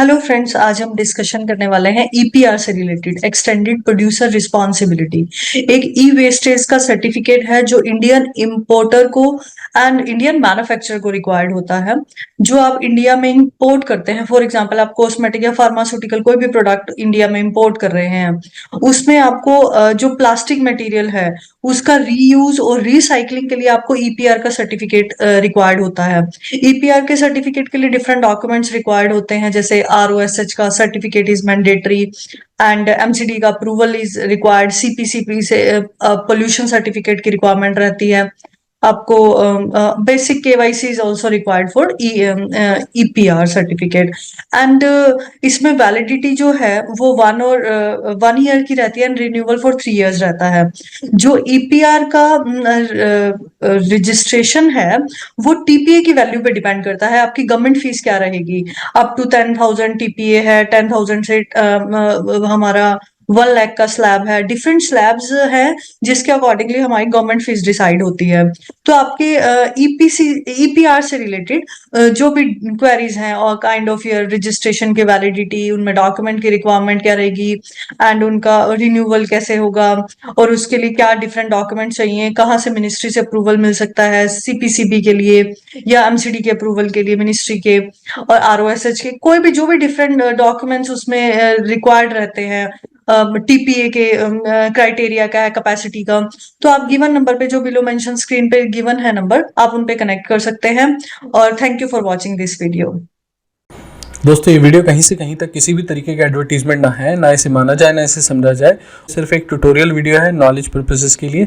Hello friends, आज हम discussion करने वाले हैं ईपीआर से रिलेटेड एक्सटेंडेड प्रोड्यूसर रिस्पॉन्सिबिलिटी। एक ई वेस्टेज का सर्टिफिकेट है जो इंडियन इंपोर्टर को एंड इंडियन मैन्युफैक्चरर को रिक्वायर्ड होता है। जो आप इंडिया में इंपोर्ट करते हैं, फॉर एग्जांपल आप कॉस्मेटिक या फार्मास्यूटिकल कोई भी प्रोडक्ट इंडिया में इंपोर्ट कर रहे हैं, उसमें आपको जो प्लास्टिक मटेरियल है उसका रीयूज और रिसाइकलिंग के लिए आपको ईपीआर का सर्टिफिकेट रिक्वायर्ड होता है। ईपीआर के सर्टिफिकेट के लिए डिफरेंट डॉक्यूमेंट्स रिक्वायर्ड होते हैं, जैसे आरओएसएच का certificate is mandatory and MCD का अप्रूवल इज रिक्वायर्ड। सीपीसीपी से पोल्यूशन सर्टिफिकेट की रिक्वायरमेंट रहती है। आपको basic KYC is also required for EPR certificate. And इसमें वैलिडिटी जो है वो 1 ईयर की रहती है एंड रिन्यूअल फॉर 3 इयर्स रहता है। जो ईपीआर का रजिस्ट्रेशन है वो टीपीए की वैल्यू पे डिपेंड करता है। आपकी गवर्नमेंट फीस क्या रहेगी, अप टू 10,000 टीपीए है, 10,000 से हमारा 1 लाख का स्लैब है। डिफरेंट स्लैब्स हैं जिसके अकॉर्डिंगली हमारी गवर्नमेंट फीस डिसाइड होती है। तो आपके ईपीआर से रिलेटेड जो भी क्वेरीज हैं और काइंड ऑफ ईयर रजिस्ट्रेशन की वैलिडिटी, उनमें डॉक्यूमेंट की रिक्वायरमेंट क्या रहेगी एंड उनका रिन्यूअल कैसे होगा और उसके लिए क्या डिफरेंट डॉक्यूमेंट चाहिए, कहाँ से मिनिस्ट्री से अप्रूवल मिल सकता है सीपीसीबी के लिए या एमसीडी के अप्रूवल के लिए मिनिस्ट्री के, और आरओएसएच के कोई भी जो भी डिफरेंट डॉक्यूमेंट्स उसमें रिक्वायर्ड रहते हैं। टीपीए के क्राइटेरिया क्या है कैपेसिटी का, तो आप गिवन नंबर पे जो बिलो मेंशन स्क्रीन पे गिवन है नंबर, आप उन पे कनेक्ट कर सकते हैं। और thank you for watching this video. दोस्तों, ये वीडियो कहीं से कहीं तक किसी भी तरीके का एडवर्टीजमेंट ना है, ना इसे माना जाए ना इसे समझा जाए। सिर्फ एक ट्यूटोरियल वीडियो है नॉलेज पर्पसेस के लिए।